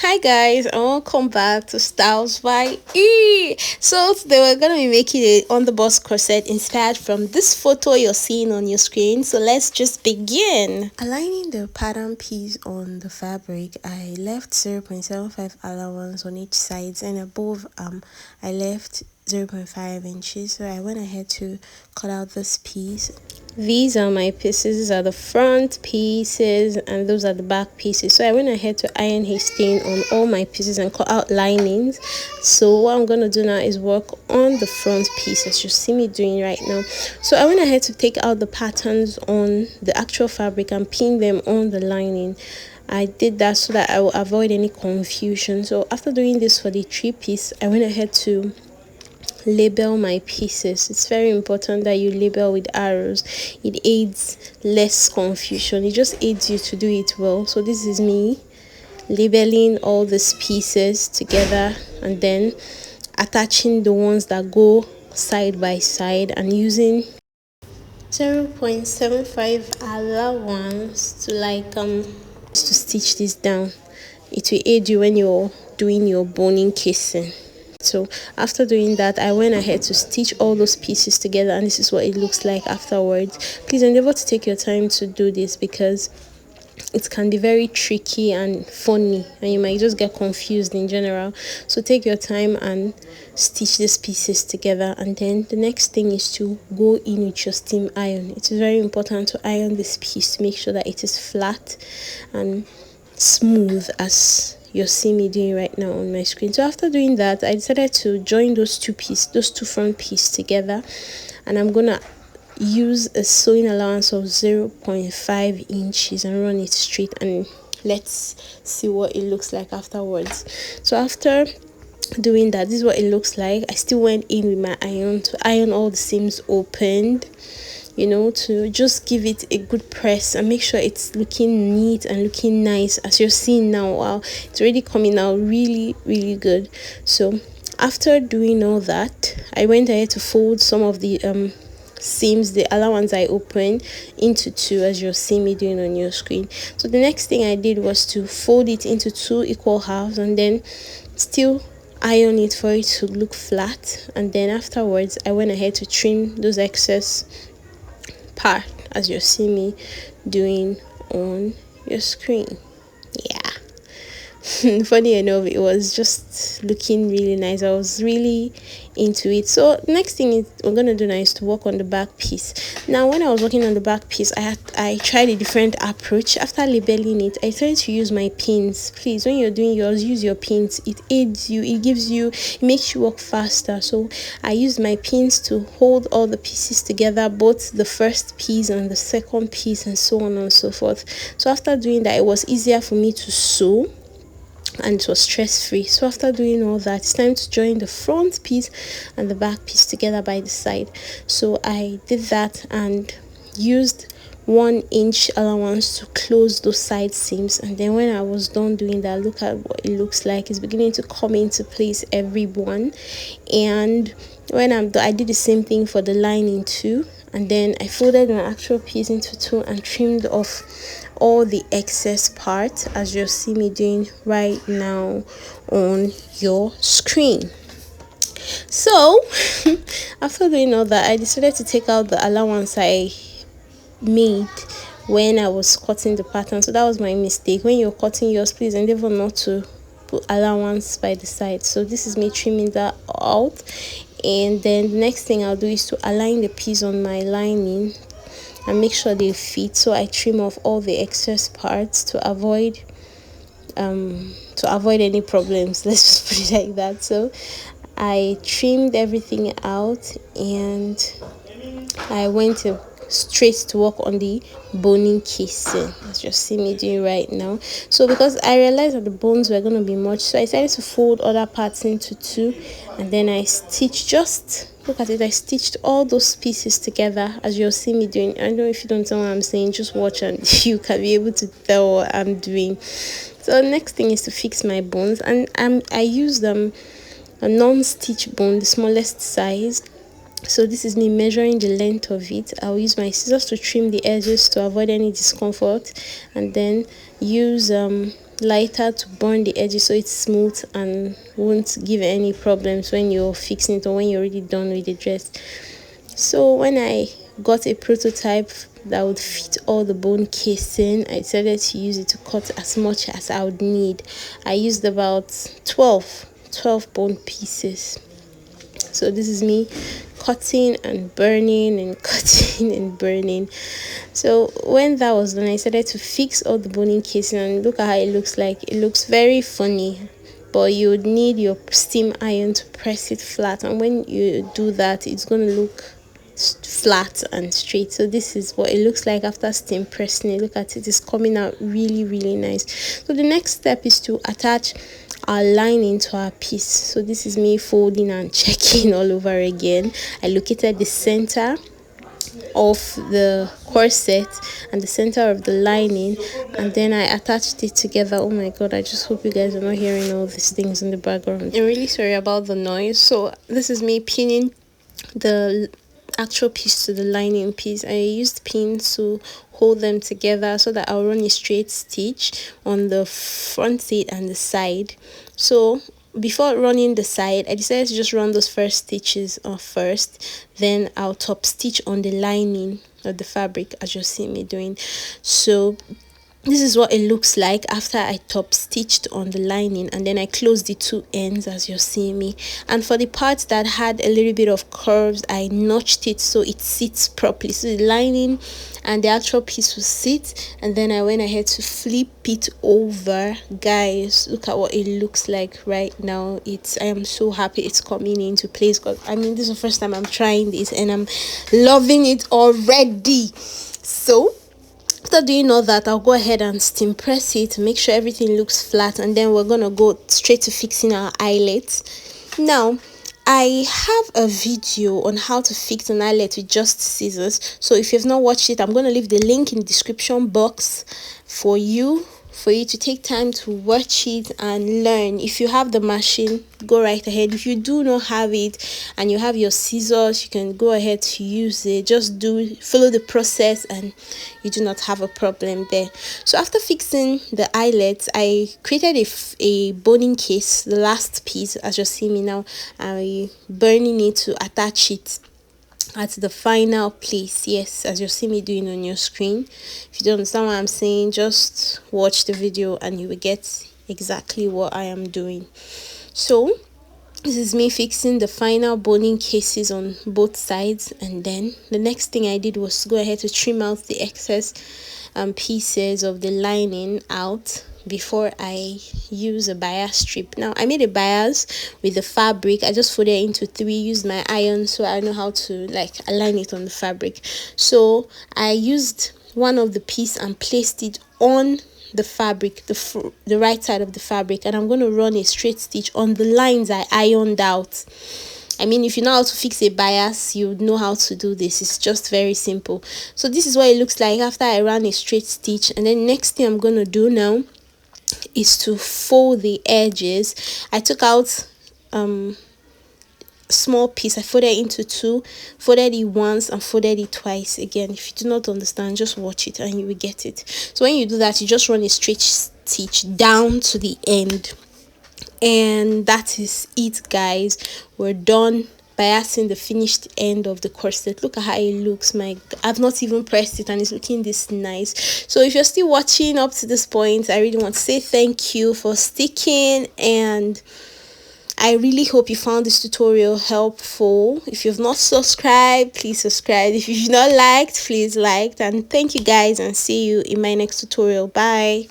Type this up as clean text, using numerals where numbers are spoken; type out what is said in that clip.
Hi guys, and welcome back to Styles by E. So today we're gonna be making a underbust corset inspired from this photo you're seeing on your screen. So let's just begin. Aligning the pattern piece on the fabric, I left 0.75 allowance on each side, and above I left 0.5 inches. So I went ahead to cut out this piece. These are my pieces. These are the front pieces and those are the back pieces. So I went ahead to iron hasting on all my pieces and cut out linings. So what I'm going to do now is work on the front piece, as you see me doing right now. So I went ahead to take out the patterns on the actual fabric and pin them on the lining. I did that so that I will avoid any confusion. So after doing this for the 3-piece, I went ahead to label my pieces. It's very important that you label with arrows. It aids less confusion. It just aids you to do it well. So this is me labeling all these pieces together and then attaching the ones that go side by side and using 0.75 allowance to stitch this down. It will aid you when you're doing your boning casing. So after doing that, I went ahead to stitch all those pieces together, and this is what it looks like afterwards. Please endeavor to take your time to do this because it can be very tricky and funny, and you might just get confused in general. So take your time and stitch these pieces together, and then the next thing is to go in with your steam iron. It is very important to iron this piece to make sure that it is flat and smooth, as you're seeing me doing right now on my screen. So after doing that, I decided to join those two front pieces together, and I'm gonna use a sewing allowance of 0.5 inches and run it straight, and let's see what it looks like afterwards. So after doing that, this is what it looks like. I still went in with my iron to iron all the seams opened, you know, to just give it a good press and make sure it's looking neat and looking nice. As you're seeing now, wow, it's already coming out really good. So after doing all that, I went ahead to fold some of the seams, the allowance I opened, into two, as you're seeing me doing on your screen. So the next thing I did was to fold it into 2 equal halves and then still iron it for it to look flat. And then afterwards, I went ahead to trim those excess part, as you're seeing me doing on your screen. Yeah. Funny enough, it was just looking really nice. I was really into it. So next thing we're gonna do now is to work on the back piece. Now when I was working on the back piece, I tried a different approach. After labeling it, I tried to use my pins. Please, when you're doing yours, use your pins. It aids you, it makes you work faster. So I used my pins to hold all the pieces together, both the first piece and the second piece, and so on and so forth. So after doing that, it was easier for me to sew and it was stress-free. So after doing all that, it's time to join the front piece and the back piece together by the side. So I did that and used 1 inch allowance to close those side seams, and then when I was done doing that, look at what it looks like. It's beginning to come into place, everyone. And when I'm done, I did the same thing for the lining too, and then I folded my actual piece into 2 and trimmed off all the excess part, as you'll see me doing right now on your screen. So after doing all that, I decided to take out the allowance I made when I was cutting the pattern. So that was my mistake. When you're cutting yours, please endeavor not to put allowance by the side. So this is me trimming that out, and then the next thing I'll do is to align the piece on my lining and make sure they fit. So I trim off all the excess parts to avoid any problems. Let's just put it like that. So I trimmed everything out and I went straight to work on the boning casing, as you see me doing right now. So because I realized that the bones were going to be much, so I decided to fold other parts into 2, and then I stitched, just look at it, I stitched all those pieces together, as you'll see me doing. I don't know if you don't know what I'm saying, just watch and you can be able to tell what I'm doing. So the next thing is to fix my bones, and I used a non-stitch bone, the smallest size. So this is me measuring the length of it. I'll use my scissors to trim the edges to avoid any discomfort, and then use lighter to burn the edges so it's smooth and won't give any problems when you're fixing it or when you're already done with the dress. So when I got a prototype that would fit all the bone casing, I decided to use it to cut as much as I would need. I used about 12 bone pieces. So this is me cutting and burning and cutting and burning. So when that was done, I decided to fix all the boning casing, and look at how it looks like. It looks very funny, but you would need your steam iron to press it flat, and when you do that, it's going to look flat and straight. So this is what it looks like after steam pressing it. Look at it, it's coming out really nice. So the next step is to attach our lining to our piece. So this is me folding and checking all over again. I located the center of the corset and the center of the lining, and then I attached it together. Oh my god, I just hope you guys are not hearing all these things in the background. I'm really sorry about the noise. So this is me pinning the actual piece to the lining piece. I used pins to hold them together so that I'll run a straight stitch on the front side and the side. So before running the side, I decided to just run those first stitches off first, then I'll top stitch on the lining of the fabric, as you'll see me doing. So this is what it looks like after I top stitched on the lining, and then I closed the two ends, as you're seeing me. And for the parts that had a little bit of curves, I notched it so it sits properly, so the lining and the actual piece will sit. And then I went ahead to flip it over. Guys, look at what it looks like right now. I am so happy it's coming into place, because I mean, this is the first time I'm trying this and I'm loving it already. So after doing all that, I'll go ahead and steam press it, make sure everything looks flat, and then we're gonna go straight to fixing our eyelets. Now I have a video on how to fix an eyelet with just scissors, so if you've not watched it, I'm going to leave the link in the description box for you to take time to watch it and learn. If you have the machine, go right ahead. If you do not have it and you have your scissors, you can go ahead to use it. Just follow the process and you do not have a problem there. So after fixing the eyelets, I created a boning case, the last piece, as you see me now. I'm burning it to attach it at the final place. Yes, as you see me doing on your screen. If you don't understand what I'm saying, just watch the video and you will get exactly what I am doing. So this is me fixing the final boning cases on both sides, and then the next thing I did was to go ahead to trim out the excess pieces of the lining out before I use a bias strip. Now I made a bias with the fabric. I just folded it into 3, used my iron so I know how to like align it on the fabric. So I used one of the piece and placed it on the fabric, the right side of the fabric, and I'm going to run a straight stitch on the lines I ironed out. I mean, if you know how to fix a bias, you know how to do this. It's just very simple. So this is what it looks like after I ran a straight stitch. And then next thing I'm going to do now is to fold the edges. I took out small piece, I folded it into 2, folded it once and folded it twice. Again, if you do not understand, just watch it and you will get it. So when you do that, you just run a straight stitch down to the end, and that is it, guys. We're done biasing the finished end of the corset. Look at how it looks. I've not even pressed it and it's looking this nice. So if you're still watching up to this point, I really want to say thank you for sticking, and I really hope you found this tutorial helpful. If you've not subscribed, please subscribe. If you've not liked, please like. And thank you guys, and see you in my next tutorial. Bye.